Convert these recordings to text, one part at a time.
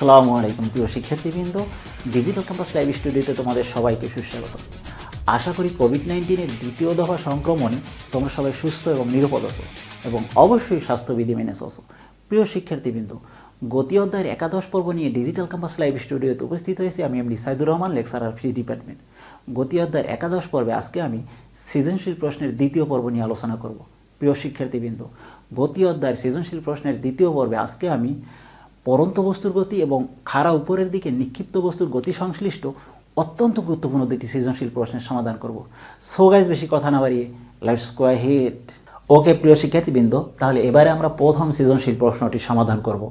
আসসালামু আলাইকুম প্রিয় শিক্ষার্থীবৃন্দ, ডিজিটাল ক্যাম্পাস লাইভ স্টুডিওতে তোমাদের সবাইকে সুস্বাগত। আশা করি কোভিড-19-এর দ্বিতীয় দফা সংক্রমণে তোমরা সবাই সুস্থ এবং নিরাপদ আছো এবং অবশ্যই স্বাস্থ্যবিধি মেনে চলছো। প্রিয় শিক্ষার্থীবৃন্দ, গতি অধ্যায়ের একাদশ পর্ব নিয়ে ডিজিটাল ক্যাম্পাস লাইভ স্টুডিওতে উপস্থিত হয়েছি আমি MD Saidur Rahman, lecturer physics department. গতি অধ্যায়ের একাদশ পর্বে আজকে আমি সৃজনশীল প্রশ্নের দ্বিতীয় পর্ব নিয়ে আলোচনা করব। প্রিয় শিক্ষার্থীবৃন্দ, গতি অধ্যায়ের সৃজনশীল প্রশ্নের দ্বিতীয় পর্বে আজকে আমি পরন্ত বস্তুর গতি এবং খাড়া উপরের দিকে নিক্ষিপ্ত বস্তুর গতি সংশ্লিষ্ট অত্যন্ত গুরুত্বপূর্ণ দুটি সৃজনশীল প্রশ্নের সমাধান করব। সো গাইস, বেশি কথা না বাড়িয়ে লেটস গো অ্যাহেড। ওকে প্রিয় শিক্ষার্থীবৃন্দ, তাহলে এবারে আমরা প্রথম সৃজনশীল প্রশ্নটি সমাধান করব।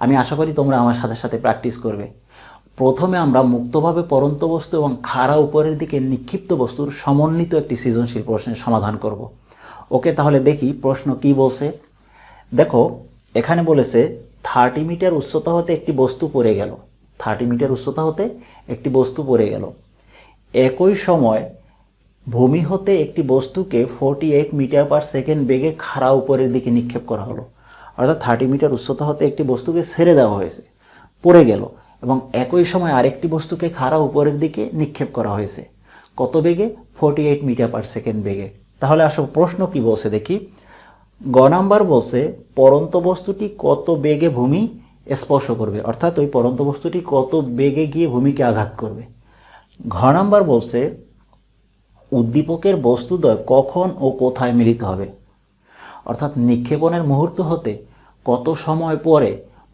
আমি আশা করি তোমরা আমার সাথে সাথে প্র্যাকটিস করবে। প্রথমে আমরা মুক্তভাবে পরন্ত বস্তু এবং খাড়া উপরের দিকে নিক্ষিপ্ত বস্তুর সমন্বিত একটি সৃজনশীল প্রশ্নের সমাধান করব। ওকে, তাহলে দেখি প্রশ্ন কি বলছে। দেখো, এখানে বলেছে 30 মিটার উচ্চতা হতে একটি বস্তু পড়ে গেল। 30 মিটার উচ্চতা হতে একটি বস্তু পড়ে গেল। একই সময় ভূমি হতে একটি বস্তুকে 48 মিটার পার সেকেন্ড বেগে খাড়া উপরের দিকে নিক্ষেপ করা হলো। অর্থাৎ 30 মিটার উচ্চতা হতে একটি বস্তুকে ছেড়ে দেওয়া হয়েছে, পড়ে গেল, এবং একই সময় আরেকটি বস্তুকে খাড়া উপরের দিকে নিক্ষেপ করা হয়েছে। কত বেগে? 48 মিটার পার সেকেন্ড বেগে। তাহলে আসলে প্রশ্ন কি বলছে দেখি। গ নাম্বার বলছে পরন্ত বস্তুটি কত বেগে ভূমি স্পর্শ করবে, অর্থাৎ ওই পরন্ত বস্তুটি কত বেগে গিয়ে ভূমিকে আঘাত করবে। ঘ নাম্বার বলছে উদ্দীপকের বস্তুদ্বয় কখন ও কোথায় মিলিত হবে, অর্থাৎ নিক্ষেপণের মুহূর্ত হতে কত সময় পরে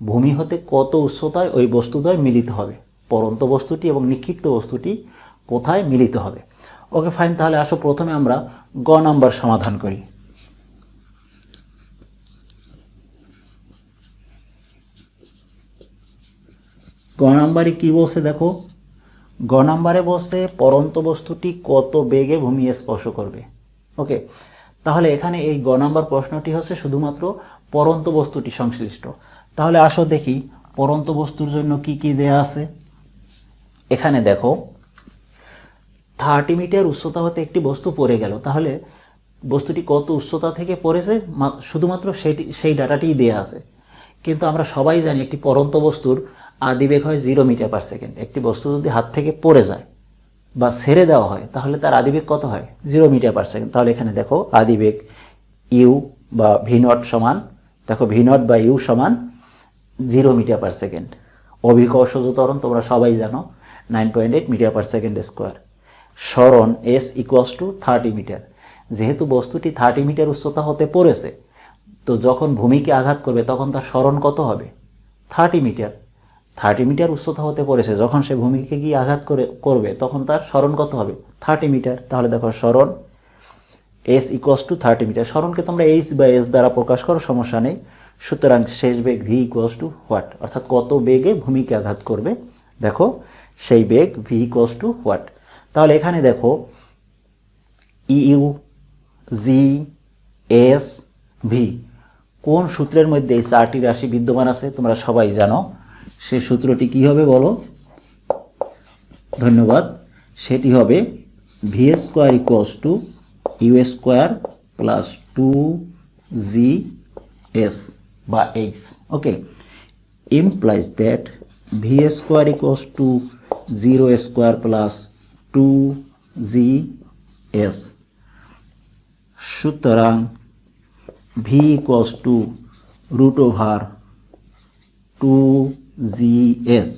ভূমি হতে কত উচ্চতায় ওই বস্তুদ্বয় মিলিত হবে। পরন্ত বস্তুটি এবং নিক্ষিপ্ত বস্তুটি কোথায় মিলিত হবে। ওকে ফাইন, তাহলে আসো প্রথমে আমরা গ নাম্বার সমাধান করি। গ নাম্বারে কি বলছে দেখো। গ নাম্বারে বলছে পরন্ত বস্তুটি কত বেগে ভূমি স্পর্শ করবে। ওকে, তাহলে এখানে এই গ নাম্বার প্রশ্নটি হচ্ছে শুধুমাত্র পরন্ত বস্তুটি সংশ্লিষ্ট। তাহলে আসো দেখি পরন্ত বস্তুর জন্য কি কি দেয়া আছে। এখানে দেখো 30 মিটার উচ্চতা হতে একটি বস্তু পড়ে গেল। তাহলে বস্তুটি কত উচ্চতা থেকে পড়েছে শুধুমাত্র সেই ডাটাটিই দেয়া আছে। কিন্তু আমরা সবাই জানি একটি পরন্ত বস্তুর আদিবেগ হয় 0 মিটার পার সেকেন্ড। একটি বস্তু যদি হাত থেকে পড়ে যায় বা ছেড়ে দেওয়া হয় তাহলে তার আদিবেগ কত হয়? 0 মিটার পার সেকেন্ড। তাহলে এখানে দেখো আদিবেগ ইউ বা ভি নট সমান, দেখো ভি নট বা ইউ সমান 0 মিটার পার সেকেন্ড। অভিকর্ষজ ত্বরণ তোমরা সবাই জানো 9.8 মিটার পার সেকেন্ড স্কোয়ার। সরণ এস ইকুয়ালস টু 30 মিটার। যেহেতু বস্তুটি 30 মিটার উচ্চতা হতে পড়েছে, তো যখন ভূমিকে আঘাত করবে তখন তার সরণ কত হবে? 30 মিটার। 30 মিটার উচ্চতা হতে পড়েছে, যখন সে ভূমিকে গিয়ে আঘাত করবে তখন তার সরণ কত হবে? 30 মিটার। তাহলে দেখো সরণ এস ইকুয়ালস টু 30 মিটার। সরণকে তোমরা এইচ বা এস দ্বারা প্রকাশ করো, সমস্যা নেই। সুতরাং শেষ বেগ ভি ইকুয়ালস টু হোয়াট, অর্থাৎ কত বেগে ভূমিকে আঘাত করবে, দেখো সেই বেগ ভি ইকুয়ালস টু হোয়াট। তাহলে এখানে দেখো ইউ, জি, এস, ভি কোন সূত্রের মধ্যে এই 4টি রাশি বিদ্যমান আছে তোমরা সবাই জানো। সে সূত্রটি কি হবে বলো? ধন্যবাদ। সেটি হবে V square equals to U square plus 2gs বা H. Okay, implies that V square equals to 0 square plus 2gs। সুতরাং V equals to root over 2gs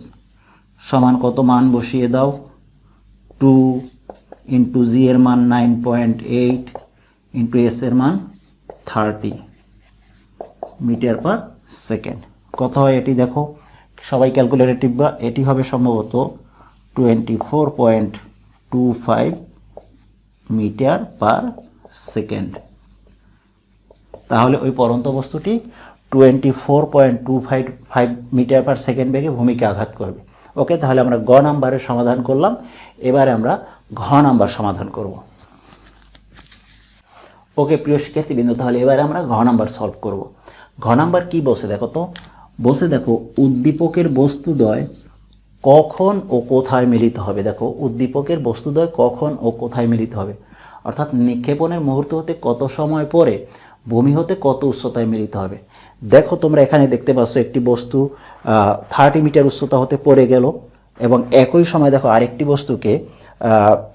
সমান কত মান বসিয়ে দাও? 2 ইন্টু জি এর মান 9.8 ইন্টু এস এর মান 30 মিটার পার সেকেন্ড। কত হয় এটি দেখো, সবাই ক্যালকুলেটর টিপবা। এটি হবে সম্ভবত 24.25 মিটার পার সেকেন্ড। তাহলে ওই পরন্ত বস্তুটি 24.25 মিটার পার সেকেন্ড বেগে ভূমিকে আঘাত করবে। ওকে, তাহলে আমরা গ নাম্বারের সমাধান করলাম। এবারে আমরা ঘ নাম্বার সমাধান করব। ওকে প্রিয় শিক্ষার্থীবৃন্দ, তাহলে এবারে আমরা ঘ নাম্বার সলভ করব। ঘ নাম্বার কি বলছে দেখো তো। বলছে দেখো উদ্দীপকের বস্তুদ্বয় কখন ও কোথায় মিলিত হবে। দেখো উদ্দীপকের বস্তুদ্বয় কখন ও কোথায় মিলিত হবে, অর্থাৎ নিক্ষেপণের মুহূর্ত হতে কত সময় পরে ভূমি হতে কত উচ্চতায় মিলিত হবে। দেখো তোমরা এখানে দেখতে পাচ্ছ একটি বস্তু 30 মিটার উচ্চতা হতে পড়ে গেল এবং একই সময় দেখো আরেকটি বস্তুকে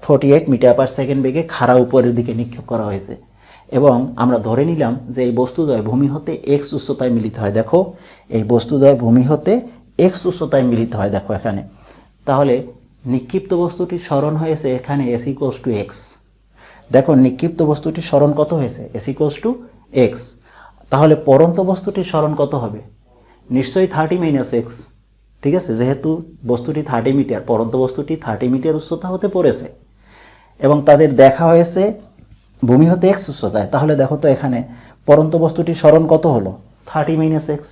48 মিটার পার সেকেন্ড বেগে খাড়া উপরের দিকে নিক্ষেপ করা হয়েছে এবং আমরা ধরে নিলাম যে এই বস্তুদ্বয় ভূমি হতে এক্স উচ্চতায় মিলিত হয়। দেখো এই বস্তুদ্বয় ভূমি হতে এক্স উচ্চতায় মিলিত হয় দেখো এখানে। তাহলে নিক্ষিপ্ত বস্তুটির সরণ হয়েছে এখানে এস ইকুয়ালস টু এক্স। দেখো নিক্ষিপ্ত বস্তুটির সরণ কত হয়েছে? S equals two x. তাহলে পরন্ত বস্তুটির সরণ কত হবে? নিশ্চয়ই 30 মাইনাস এক্স। ঠিক আছে, যেহেতু বস্তুটি 30 মিটার, পরন্ত বস্তুটি 30 মিটার উচ্চতা হতে পড়েছে এবং তাদের দেখা হয়েছে ভূমি হতে এক্স উচ্চতায়। তাহলে দেখো তো এখানে পরন্ত বস্তুটির সরণ কত হলো? 30 মাইনাস এক্স।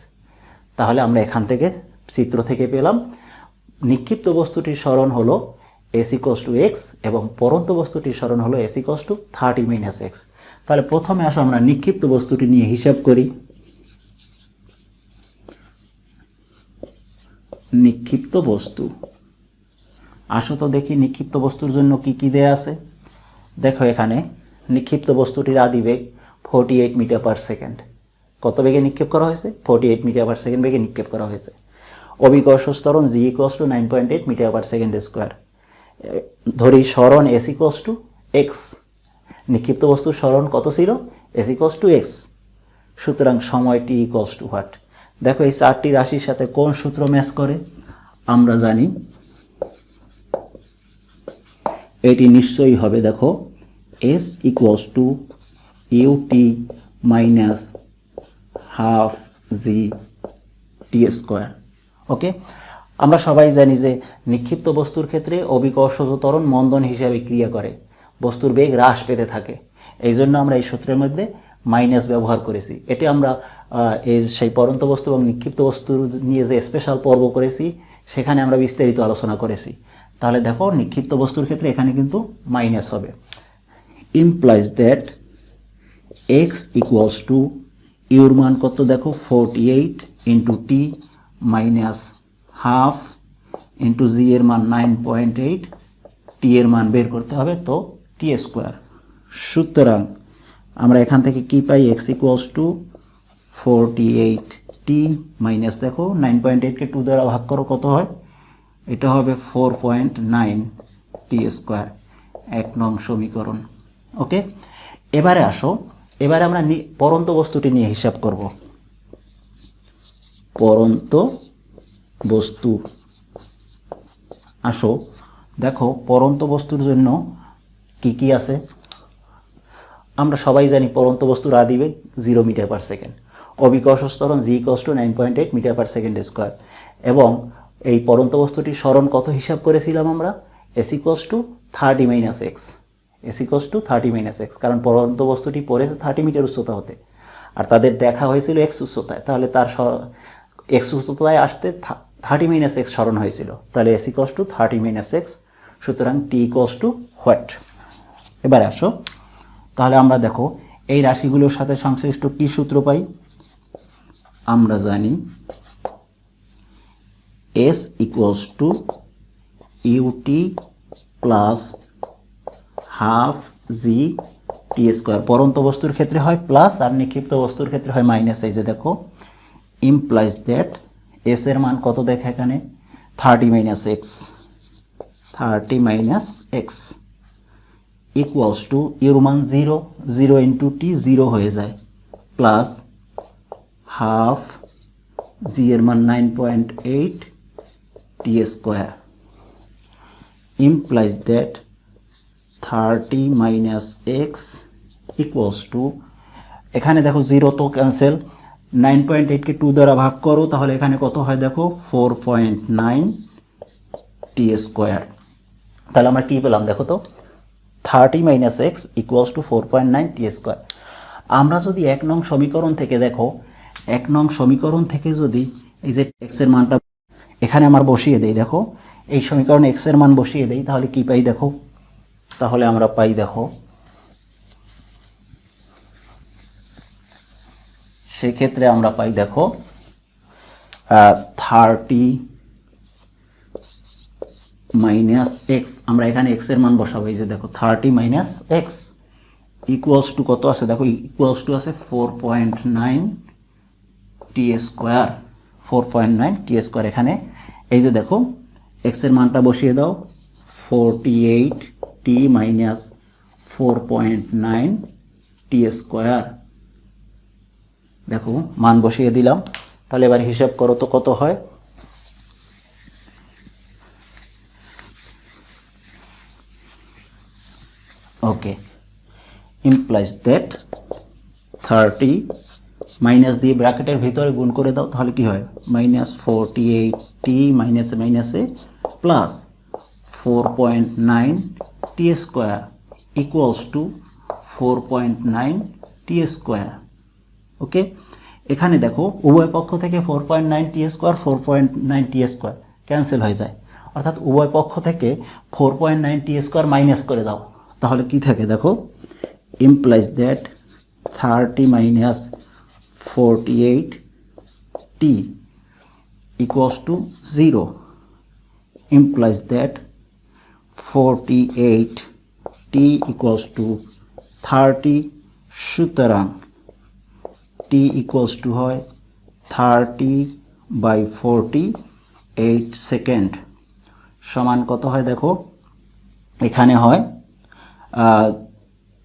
তাহলে আমরা এখান থেকে চিত্র থেকে পেলাম নিক্ষিপ্ত বস্তুটির সরণ হলো এস ইকুয়ালস টু এক্স এবং পরন্ত বস্তুটির সরণ হলো S equals to 30 minus x. তাহলে প্রথমে আসো আমরা নিক্ষিপ্ত বস্তুটি নিয়ে হিসাব করি। নিক্ষিপ্ত বস্তু, আসো তো দেখি নিক্ষিপ্ত বস্তুর জন্য কি কি দেয়া আছে। দেখো এখানে নিক্ষিপ্ত বস্তুটির আদিবেগ 48 মিটার পার সেকেন্ড। কত বেগে নিক্ষেপ করা হয়েছে? 48 মিটার পার সেকেন্ড বেগে নিক্ষেপ করা হয়েছে। অভিকর্ষ ত্বরণ G equals to 9.8 metre per second square. ধরি সরণ এস ইকুয়ালস টু এক্স। নিক্ষিপ্ত বস্তুর সরণ কত ছিল? S equals two x. সুতরাং সময় টি ইকুয়ালস টু হোয়াট? দেখো এই চারটি রাশির সাথে কোন সূত্র ম্যাচ করে? আমরা জানি এটি নিশ্চয়ই হবে দেখো S equals to U T minus half G T square. Okay, আমরা সবাই জানি যে নিক্ষিপ্ত বস্তুর ক্ষেত্রে অভিকর্ষজ ত্বরণ মন্দন হিসাবে ক্রিয়া করে, বস্তুর বেগ হ্রাস পেতে থাকে। এই জন্য আমরা এই সূত্রের মধ্যে মাইনাস ব্যবহার করেছি। এটি আমরা এই সেই পরন্ত বস্তু এবং নিক্ষিপ্ত বস্তু নিয়ে যে স্পেশাল পর্ব করেছি সেখানে আমরা বিস্তারিত আলোচনা করেছি। তাহলে দেখো নিক্ষিপ্ত বস্তুর ক্ষেত্রে এখানে কিন্তু মাইনাস হবে। Implies that x equals to your মান কত? দেখো 48 into T minus half into জি এর মান 9.8, টি এর মান বের করতে হবে, তো টি স্কোয়ার। সুতরাং আমরা এখান থেকে কি পাই? X equals to 48 T minus দেখো 9.8কে 2 দ্বারা ভাগ করো, কত হয়? এটা হবে 4.9 টি স্কোয়ার। 1 নং সমীকরণ। ওকে, এবারে আসো, এবারে আমরা পরন্ত বস্তুটি নিয়ে হিসাব করব। পরন্ত বস্তু, আসো দেখো পরন্ত বস্তুর জন্য কি কি আছে। আমরা সবাই জানি পরন্ত বস্তুর আদিবেগ 0 মিটার পার সেকেন্ড, অভিকর্ষ ত্বরণ G equals to 9.8 metre per second square এবং এই পরন্ত বস্তুটির সরণ কত হিসাব করেছিলাম আমরা? S equals to 30 minus X. S equals to 30 minus X, কারণ পরন্ত বস্তুটি পড়েছে 30 মিটার উচ্চতা হতে আর তাদের দেখা হয়েছিল এক্স উচ্চতায়। তাহলে তার এক্স উচ্চতায় আসতে 30 মাইনাস এক্স সরণ হয়েছিল। তাহলে S equals to 30 minus x. সুতরাং টি ইকুয়ালস টু হোয়াট? এবারে আসো, তাহলে আমরা দেখো এই রাশিগুলোর সাথে সংশ্লিষ্ট কি সূত্র পাই? আমরা জানি S equals to U T plus half G T square. পরন্ত বস্তুর ক্ষেত্রে হয় প্লাস আর নিক্ষিপ্ত বস্তুর ক্ষেত্রে হয় মাইনাস। এই যে দেখো ইমপ্লাইজ দ্যাট এস এর মান কত? দেখো এখানে 30 minus x, 30 minus X equals to your মান 0, 0 ইন্টু টি 0 হয়ে যায়, প্লাস হাফ জি এর মান 9.8 T square implies that 30 minus X equals to, এখানে দেখো 0 তো ক্যান্সেল, 9.8কে 2 দ্বারা ভাগ করো, তাহলে এখানে কত হয় দেখো 4.9 টি স্কোয়ার। তাহলে আমরা কি পেলাম দেখো তো? 30 minus X equals to 4.9 T square. আমরা যদি 1 নং সমীকরণ থেকে দেখো, 1 নং সমীকরণ থেকে যদি এই যে এক্স এর মানটা এখানে আমার বসিয়ে দেই, দেখো এই সমীকরণে এক্স এর মান বসিয়ে দেই, তাহলে কি পাই দেখো? তাহলে আমরা পাই দেখো সেক্ষেত্রে আমরা পাই দেখো 30 মাইনাস এক্স। আমরা এখানে এক্স এর মান বসাবো, এই যে দেখো 30 মাইনাস এক্স ইকুয়ালস টু কত আছে দেখো? ইকুয়ালস টু আছে 4.9 টি স্কোয়ার, 4.9 টি স্কোয়ার। এখানে এই যে দেখো এক্সের মানটা বসিয়ে দাও, 48t মাইনাস 4.9 টি স্কোয়ার। দেখো মান বসিয়ে দিলাম, তাহলে এবার হিসাব করো তো কত হয়। ওকে, implies that 30 মাইনাস দিয়ে ব্র্যাকেটের ভিতরে গুণ করে দাও, তাহলে কি হয় মাইনাস 48t মাইনাসে মাইনাসে plus 4.9 T square equals to 4.9 T square. Okay, এখানে দেখো উভয় পক্ষ থেকে 4.9 T square 4.9 T square cancel হয়ে যায়, অর্থাৎ উভয় পক্ষ থেকে 4.9 টি স্কোয়ার মাইনাস করে দাও, তাহলে কি থাকে দেখো, implies that 30 minus 48t equals to 0, implies that 48t equals to 30, সুতরাং t equals to হয় 30/48 সেকেন্ড সমান কত হয় দেখো, এখানে হয়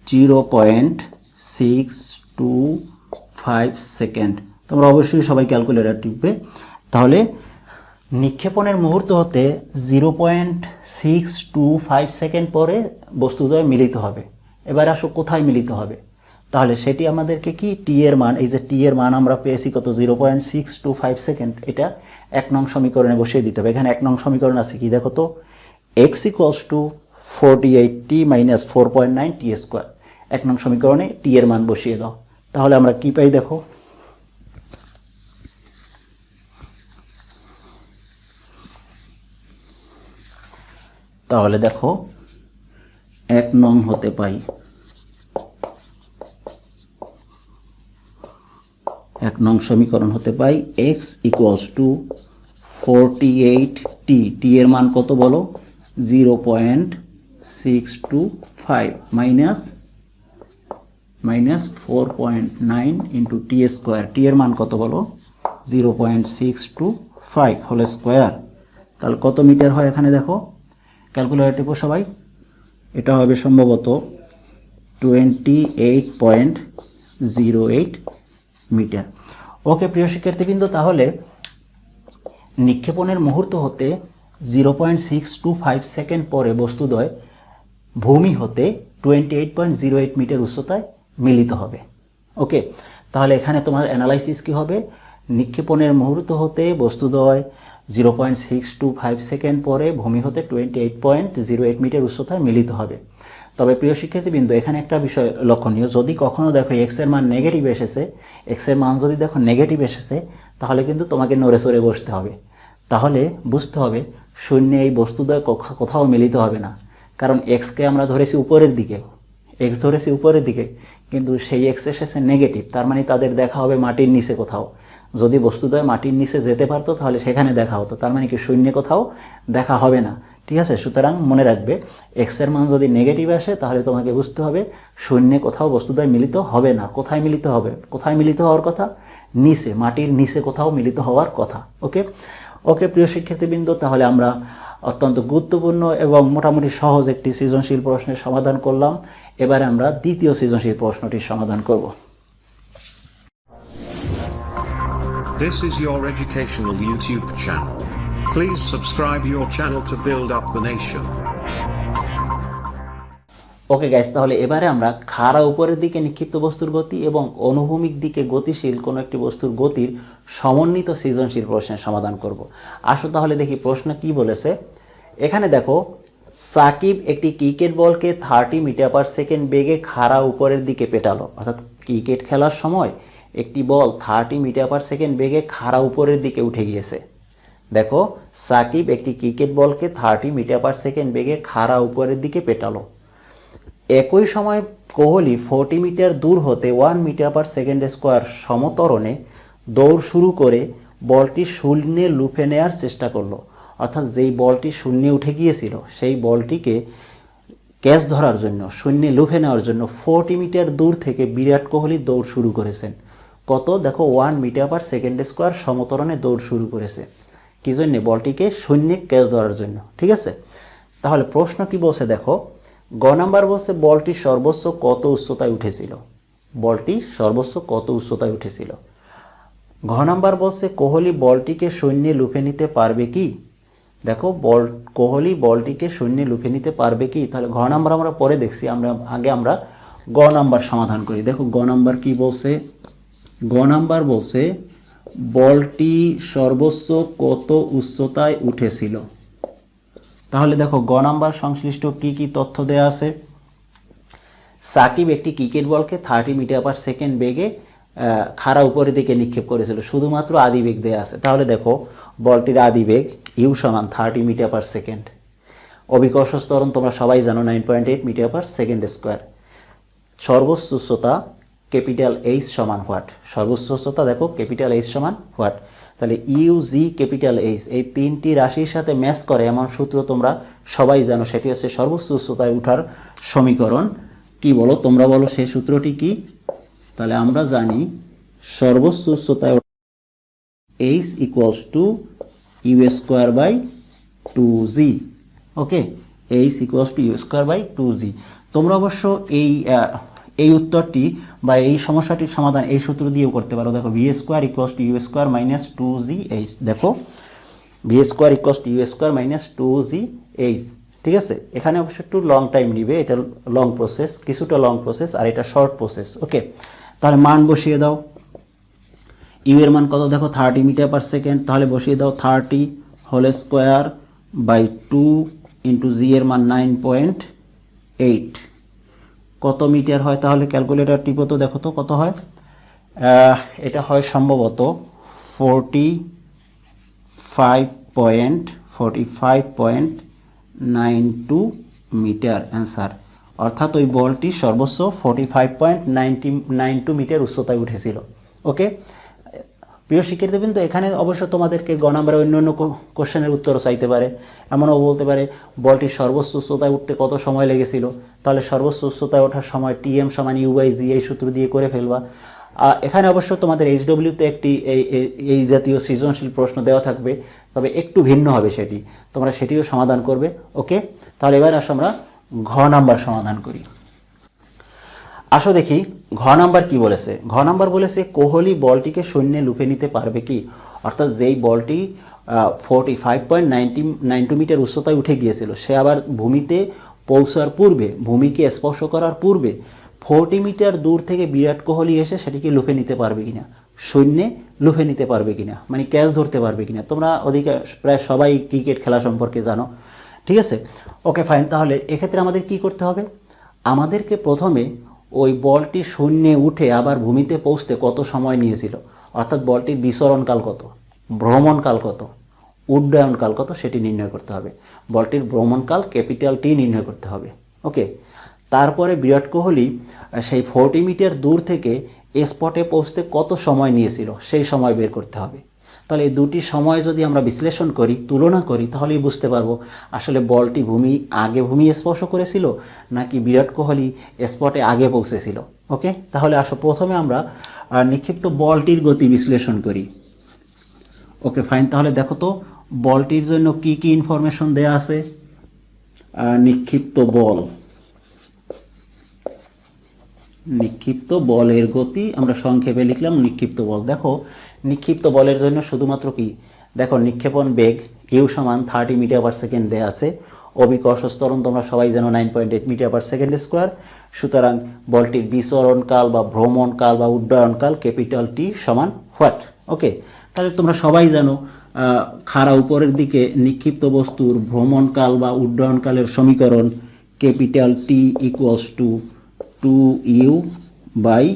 0.625 সেকেন্ড। তোমরা অবশ্যই সবাই ক্যালকুলেটর টিপবে। তাহলে নিক্ষেপণের মুহূর্ত হতে 0.625 সেকেন্ড পরে বস্তুদ্বয় মিলিত হবে। এবার আসো কোথায় মিলিত হবে, তাহলে সেটি আমাদেরকে কি টি এর মান, এই যে টি এর মান আমরা পেয়েছি কত 0.625 সেকেন্ড, এটা 1 নং সমীকরণে বসিয়ে দিতে হবে। এখানে 1 নং সমীকরণ আছে কি দেখো তো, x equals to 48t minus 4.9 T square. 1 নং সমীকরণে টি এর মান বসিয়ে দাও, তাহলে আমরা কি পাই দেখো, তাহলে দেখো 1 নং হতে পাই 1 নং সমীকরণ হতে পাই x ইকুয়ালস টু 48t, টি এর মান কত বলো 0.625 মাইনাস 4.9 ইন্টু টি স্কোয়ার, টি এর মান কত বলো 0.625 হোল স্কোয়ার। তাহলে কত মিটার হয় এখানে দেখো, ক্যালকুলেটর টিপো সবাই, এটা হবে সম্ভবত 28.08 মিটার। ওকে প্রিয় শিক্ষার্থীবৃন্দ, তাহলে নিক্ষেপণের মুহূর্ত হতে 0.625 সেকেন্ড পরে বস্তুদ্বয় ভূমি হতে 28.08 মিটার উচ্চতায় মিলিত হবে। ওকে, তাহলে এখানে তোমার অ্যানালাইসিস কি হবে, নিক্ষেপণের মুহূর্ত হতে বস্তুদ্বয় 0.625 সেকেন্ড পরে ভূমি হতে 28.08 মিটার উচ্চতায় মিলিত হবে। তবে প্রিয় শিক্ষার্থীবৃন্দ, এখানে একটা বিষয় লক্ষণীয়, যদি কখনো দেখো এক্স এর মান নেগেটিভ এসেছে, এক্স এর মান যদি দেখো নেগেটিভ এসেছে, তাহলে কিন্তু তোমাকে নড়ে চড়ে বসতে হবে। তাহলে বুঝতে হবে শূন্যে এই বস্তুদ্বয় কোথাও মিলিত হবে না, কারণ এক্সকে আমরা ধরেছি উপরের দিকে, এক্স ধরেছি উপরের দিকে, কিন্তু সেই এক্স এসেছে নেগেটিভ, তার মানে তাদের দেখা হবে মাটির নিচে কোথাও। যদি বস্তুদ্বয় মাটির নিচে যেতে পারতো তাহলে সেখানে দেখা হতো, তার মানে কি শূন্যে কোথাও দেখা হবে না। ঠিক আছে, সুতরাং মনে রাখবে এক্স এর মান যদি নেগেটিভ আসে তাহলে তোমাকে বুঝতে হবে শূন্যে কোথাও বস্তুদ্বয় মিলিত হবে না। কোথায় মিলিত হবে, কোথায় মিলিত হওয়ার কথা, নিচে, মাটির নিচে কোথাও মিলিত হওয়ার কথা। ওকে ওকে প্রিয় শিক্ষার্থীবৃন্দ, তাহলে আমরা অত্যন্ত গুরুত্বপূর্ণ এবং মোটামুটি সহজ একটি সৃজনশীল প্রশ্নের সমাধান করলাম। এবারে আমরা দ্বিতীয় সৃজনশীল প্রশ্নটির সমাধান করব। This is your educational YouTube channel. Please subscribe your channel to build up the nation. Okay guys, তাহলে এবারে আমরা খাড়া উপরের দিকে নিক্ষিপ্ত বস্তুর গতি এবং অনুভূমিক দিকে গতিশীল কোনো একটি বস্তুর গতির সমন্বিত সৃজনশীল প্রশ্নের সমাধান করব। আসো তাহলে দেখি প্রশ্ন কি বলেছে। এখানে দেখো, সাকিব একটি ক্রিকেট বলকে 30 মিটার পার সেকেন্ড বেগে খাড়া উপরের দিকে পেটালো। অর্থাৎ ক্রিকেট খেলার সময় একটি বল 30 মিটার পার সেকেন্ড বেগে খাড়া উপরের দিকে উঠে গিয়েছে। দেখো, সাকিব একটি ক্রিকেট বলকে 30 মিটার পার সেকেন্ড বেগে খাড়া উপরের দিকে পেটালো। একই সময় কোহলি 40 মিটার দূর হতে 1 মিটার পার সেকেন্ড স্কোয়ার সমতরণে দৌড় শুরু করে বলটি শূন্যে লুফে নেওয়ার চেষ্টা করলো। অর্থাৎ যেই বলটি শূন্যে উঠে গিয়েছিল সেই বলটিকে ক্যাচ ধরার জন্য, শূন্যে লুফে নেওয়ার জন্য 40 মিটার দূর থেকে বিরাট কোহলি দৌড় শুরু করেছেন। কত দেখো 1 মিটার পার সেকেন্ড স্কোয়ার সমতরণে দৌড় শুরু করেছে। কি জন্য? বলটিকে শূন্যে ক্যাচ ধরার জন্য। ঠিক আছে, তাহলে প্রশ্ন কি বলছে দেখো, গ নাম্বার বলছে বলটি সর্বোচ্চ কত উচ্চতায় উঠেছিল। বলটি সর্বোচ্চ কত উচ্চতায় উঠেছিল। ঘ নাম্বার বলছে কোহলি বলটিকে শূন্যে লুফে নিতে পারবে কি। দেখো কোহলি বলটিকে শূন্যে লুফে নিতে পারবে কি। তাহলে ঘ নাম্বার আমরা পরে দেখছি, আমরা গ নাম্বার সমাধান করি। দেখো গ নাম্বার কি বলছে, গ নাম্বার বলছে বলটি সর্বোচ্চ কত উচ্চতায় উঠেছিল। তাহলে দেখো গ নাম্বার সংশ্লিষ্ট কি কি তথ্য দেয়া আছে। সাকিব একটি ক্রিকেট বলকে 30 মিটার পার সেকেন্ড বেগে খাড়া উপরের দিকে নিক্ষেপ করেছিল, শুধুমাত্র আদিবেগ দেয়া আছে। তাহলে দেখো বলটির আদিবেগ ইউ সমান 30 মিটার পার সেকেন্ড। অভিকর্ষ ত্বরণ তোমরা সবাই জানো 9.8 মিটার পার সেকেন্ড স্কোয়ার। সর্বোচ্চ উচ্চতা ক্যাপিটাল এইচ সমান হোয়াট। সর্বোচ্চ উচ্চতা দেখো ক্যাপিটাল এইচ সমান হোয়াট। তাহলে ইউ জি ক্যাপিটাল এইচ এই তিনটি রাশির সাথে ম্যাচ করে এমন সূত্র তোমরা সবাই জানো, সেটি হচ্ছে সর্বোচ্চ উচ্চতায় ওঠার সমীকরণ। কি বলো তোমরা, বলো সেই সূত্রটি কি। তাহলে আমরা জানি সর্বোচ্চ উচ্চতায় H equals to U square by 2g। Okay, H equals to U square by 2g। তোমরা অবশ্য এই উত্তরটি বা এই সমস্যাটির সমাধান এই সূত্র দিয়েও করতে পারো। দেখো V square equals to U square minus 2gh। দেখো V square equals to U square minus 2gh। ঠিক আছে, এখানে অবশ্য একটু লং টাইম নিবে, এটা লং প্রসেস, কিছুটা লং প্রসেস আর এটা শর্ট প্রসেস। ওকে, তাহলে মান বসিয়ে দাও। ইউ এর মান কত দেখো 30 মিটার পার সেকেন্ড, তাহলে বসিয়ে দাও 30 হোল স্কোয়ার বাই 2 ইন্টু জি এর মান 9.8 কত মিটার হয়। তাহলে ক্যালকুলেটর টিপো তো, দেখো তো কত হয়। এটা হয় সম্ভবত 45.92 মিটার অ্যান্সার। অর্থাৎ ওই বলটি সর্বোচ্চ 45.92 মিটার উচ্চতায় উঠেছিল। ওকে প্রিয় শিক্ষার্থীবৃন্দ, এখানে অবশ্য তোমাদেরকে গ নাম্বারে অন্য কোশ্চেনের উত্তরও চাইতে পারে। এমনও বলতে পারে বলটির সর্বোচ্চ উচ্চতায় উঠতে কত সময় লেগেছিল। তাহলে সর্বোচ্চ উচ্চতায় ওঠার সময় টিএম সমান ইউ বাই জি এই সূত্র দিয়ে করে ফেলবা। এখানে অবশ্য তোমাদের এইচডব্লিউতে একটি এই জাতীয় সৃজনশীল প্রশ্ন দেওয়া থাকবে, তবে একটু ভিন্ন হবে সেটি, তোমরা সেটিও সমাধান করবে। ওকে, তাহলে এবার আসো আমরা ঘ নাম্বার সমাধান করি। আসো দেখি ঘ নাম্বার কি বলেছে। ঘ নাম্বার বলেছে কোহলি বলটিকে শূন্যে লুফে নিতে পারবে কি। অর্থাৎ যেই বলটি 45.92 মিটার উচ্চতায় উঠে গিয়েছিল, সে আবার ভূমিতে পৌঁছার পূর্বে, ভূমিকে স্পর্শ করার পূর্বে 40 মিটার দূর থেকে বিরাট কোহলি এসে সেটিকে লুফে নিতে পারবে কিনা, শূন্যে লুফে নিতে পারবে কিনা, মানে ক্যাচ ধরতে পারবে কিনা। তোমরা প্রায় সবাই ক্রিকেট খেলা সম্পর্কে জানো। ঠিক আছে, ওকে ফাইন। তাহলে এক্ষেত্রে আমাদের কি করতে হবে, আমাদেরকে প্রথমে ওই বলটি শূন্যে উঠে আবার ভূমিতে পৌঁছতে কত সময় নিয়েছিল, অর্থাৎ বলটির বিচরণকাল কত, ভ্রমণকাল কত, উড্ডয়নকাল কত সেটি নির্ণয় করতে হবে। বলটির ভ্রমণকাল ক্যাপিটাল টি নির্ণয় করতে হবে। ওকে, তারপরে বিরাট কোহলি সেই 40 মিটার দূর থেকে স্পটে পৌঁছতে কত সময় নিয়েছিল সেই সময় বের করতে হবে। তাহলে এই দুটি সময় যদি আমরা বিশ্লেষণ করি, তুলনা করি, তাহলেই বুঝতে পারবো আসলে বলটি আগে ভূমি স্পর্শ করেছিল নাকি বিরাট কোহলি স্পটে আগে পৌঁছেছিল। ওকে, তাহলে আসো প্রথমে আমরা নিক্ষিপ্ত বলটির গতি বিশ্লেষণ করি। ওকে ফাইন, তাহলে দেখো তো বলটির জন্য কি কি ইনফরমেশন দেয়া আছে। নিক্ষিপ্ত বলের গতি আমরা সংক্ষেপে লিখলাম নিক্ষিপ্ত বল। দেখো নিক্ষিপ্ত বলের জন্য শুধুমাত্র কি, দেখো নিক্ষেপণ বেগ ইউ সমান 30 মিটার পার সেকেন্ড দেয়া আছে। অভিকর্ষ ত্বরণ তোমরা সবাই জানো 9.8 মিটার পার সেকেন্ড স্কোয়ার। সুতরাং বলটির বিচরণকাল বা ভ্রমণকাল বা উড্ডয়নকাল ক্যাপিটাল টি সমান হোয়াট। ওকে, তাহলে তোমরা সবাই জানো খাড়া উপরের দিকে নিক্ষিপ্ত বস্তুর ভ্রমণকাল বা উড্ডয়নকালের সমীকরণ capital T equals to 2u by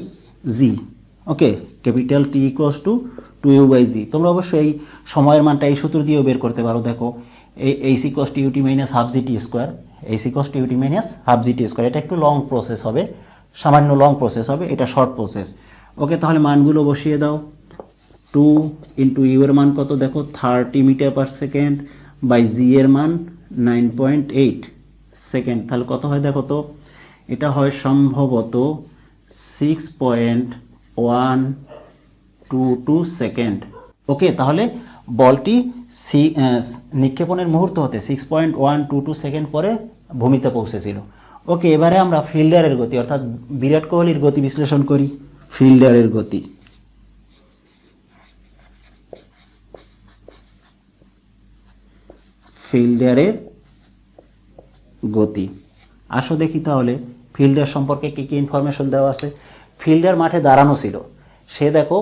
G. Okay, capital T equals to 2u by G. তোমরা অবশ্যই এই সময়ের মানটা এই সূত্র দিয়েও বের করতে পারো। দেখো H equals to U T minus half G T square, H equals to U T minus half G T square. এটা একটু লং প্রসেস হবে, সামান্য লং প্রসেস হবে, এটা শর্ট প্রসেস। ওকে, তাহলে মানগুলো বসিয়ে দাও। 2 ইন্টু ইউ এর মান কত দেখো 30 মিটার পার সেকেন্ড বাই জি এর মান 9.8 সেকেন্ড। তাহলে কত হয় দেখো তো, এটা হয় সম্ভবত 6.1 22 সেকেন্ড। ওকে, তাহলে বলটি নিক্ষেপণের মুহূর্ত হতে 6.122 সেকেন্ড পরে ভূমিতে পৌঁছেছিল। ওকে, এবারে আমরা ফিল্ডারের গতি অর্থাৎ বিরাট কোহলির গতি বিশ্লেষণ করি। ফিল্ডারের গতি, ফিল্ডারের গতি আসো দেখি তাহলে ফিল্ডার সম্পর্কে কী কী ইনফরমেশন দেওয়া আছে। ফিল্ডার মাঠে দাঁড়ানো ছিল, সে দেখো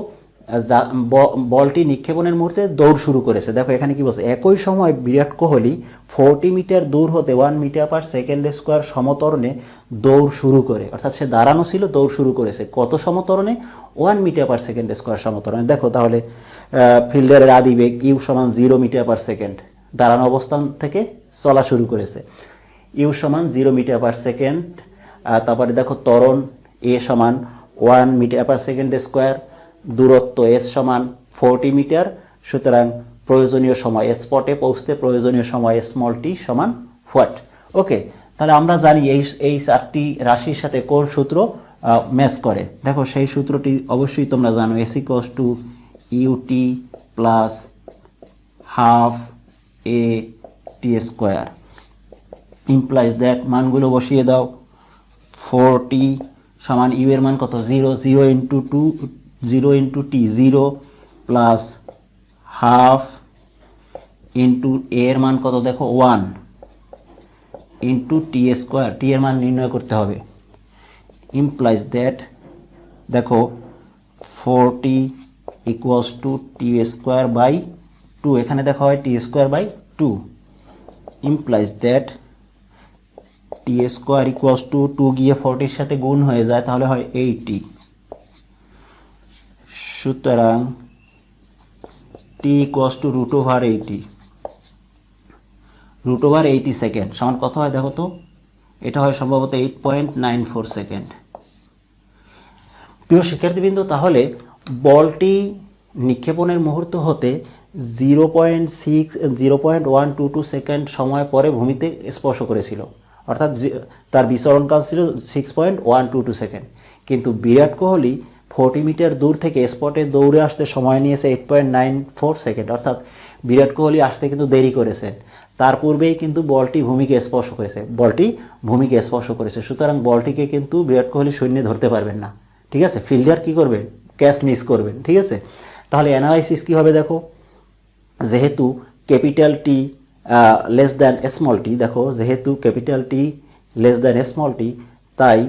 বলটি নিক্ষেপণের মুহূর্তে দৌড় শুরু করেছে। দেখো এখানে কি বলছে, একই সময় বিরাট কোহলি 40 মিটার দূর হতে 1 মিটার পার সেকেন্ড স্কোয়ার সমতরণে দৌড় শুরু করে, অর্থাৎ সে দাঁড়ানো ছিল, দৌড় শুরু করেছে কত সমতরণে, 1 মিটার পার সেকেন্ড স্কোয়ার সমতরণে। দেখো তাহলে ফিল্ডারের আদিবেগ ইউ সমান 0 মিটার পার সেকেন্ড, দাঁড়ানো অবস্থান থেকে চলা শুরু করেছে, ইউ সমান 0 মিটার পার সেকেন্ড। তারপরে দেখো ত্বরণ এ সমান 1 মিটার পার সেকেন্ড স্কোয়ার, দূরত্ব এস সমান 40 মিটার। সুতরাং প্রয়োজনীয় সময় স্পটে পৌঁছতে প্রয়োজনীয় সময় স্মল টি সমান হোয়াট। ওকে, তাহলে আমরা জানি এই চারটি রাশির সাথে কোন সূত্র ম্যাচ করে। দেখো সেই সূত্রটি অবশ্যই তোমরা জানো, S equals to U T plus half A T square implies that, মানগুলো বসিয়ে দাও। 40 সমান ইউ এর মান কত, 0, 0 into 2, 0 into T 0 plus half into এ এর মান কত দেখো 1 ইন্টু টি স্কোয়ার, টি এর মান নির্ণয় করতে হবে। ইমপ্লাইজ দ্যাট দেখো 40 equals to T square by 2, এখানে দেখা হয় T square by 2। Implies that T square equals to 2 গিয়ে 40-র সাথে গুণ হয়ে যায়, তাহলে হয় 80। সুতরাং T equals to root over 80, root over 80 second সমান কত হয় দেখো তো, এটা হয় সম্ভবত 8.94 সেকেন্ড। প্রিয় শিক্ষার্থীবৃন্দ, তাহলে বলটি নিক্ষেপণের মুহূর্ত হতে 0.122 সেকেন্ড সময় পরে ভূমিতে স্পর্শ করেছিল, অর্থাৎ তার বিচরণকাল ছিল 6.122 সেকেন্ড। কিন্তু বিরাট কোহলি 40 মিটার দূর থেকে স্পটে দৌড়ে আসতে সময় নিয়েছে 8.94 সেকেন্ড, অর্থাৎ বিরাট কোহলি আসতে কিন্তু দেরি করেছেন, তার পূর্বেই কিন্তু বলটি ভূমিকে স্পর্শ করেছে, সুতরাং বলটিকে কিন্তু বিরাট কোহলি শূন্যে ধরতে পারবেন না। ঠিক আছে, ফিল্ডার কি করবেন, ক্যাচ মিস করবেন। ঠিক আছে, তাহলে অ্যানালাইসিস কী হবে দেখো, যেহেতু capital T less than small T, দেখো যেহেতু capital T less than small T, তাই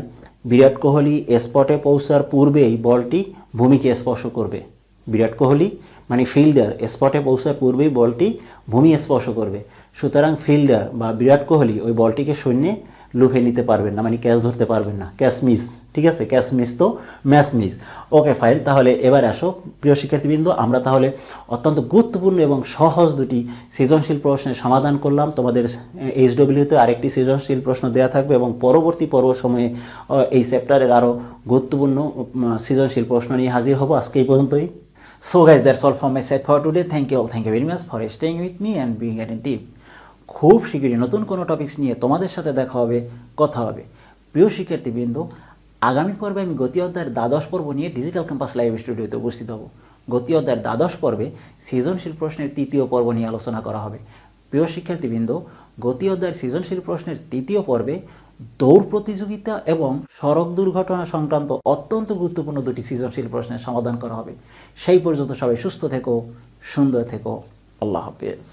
বিরাট কোহলি স্পটে পৌঁছার পূর্বেই বলটি ভূমিকে স্পর্শ করবে। বিরাট কোহলি মানে ফিল্ডার স্পটে পৌঁছার পূর্বেই বলটি ভূমি স্পর্শ করবে, সুতরাং ফিল্ডার বা বিরাট কোহলি ওই বলটিকে শূন্যে লুফে নিতে পারবেন না, মানে ক্যাচ ধরতে পারবেন না, ক্যাচ মিস। ঠিক আছে, ক্যাচ মিস তো ম্যাচ মিস। ওকে ফাইন, তাহলে এবার আসো প্রিয় শিক্ষার্থীবৃন্দ, আমরা তাহলে অত্যন্ত গুরুত্বপূর্ণ এবং সহজ দুটি সৃজনশীল প্রশ্নের সমাধান করলাম। তোমাদের HWতে আরেকটি সৃজনশীল প্রশ্ন দেওয়া থাকবে এবং পরবর্তী পর্ব সময়ে এই চ্যাপ্টারের আরও গুরুত্বপূর্ণ সৃজনশীল প্রশ্ন নিয়ে হাজির হব। আজকে এই পর্যন্তই। So guys, that's all from my side for today. Thank you very much for staying with me and being attentive. খুব শীঘ্রই নতুন কোনো টপিকস নিয়ে তোমাদের সাথে দেখা হবে, কথা হবে। প্রিয় শিক্ষার্থীবৃন্দ, আগামী পর্বে আমি গতি অধ্যায়ের দ্বাদশ পর্ব নিয়ে ডিজিটাল ক্যাম্পাস লাইভ স্টুডিওতে উপস্থিত হব। গতি অধ্যায়ের দ্বাদশ পর্বে সৃজনশীল প্রশ্নের তৃতীয় পর্ব নিয়ে আলোচনা করা হবে। প্রিয় শিক্ষার্থীবৃন্দ, গতি অধ্যায়ের সৃজনশীল প্রশ্নের তৃতীয় পর্বে দৌড় প্রতিযোগিতা এবং সড়ক দুর্ঘটনা সংক্রান্ত অত্যন্ত গুরুত্বপূর্ণ দুটি সৃজনশীল প্রশ্নের সমাধান করা হবে। সেই পর্যন্ত সবাই সুস্থ থেকো, সুন্দর থেকো। আল্লাহ হাফেজ।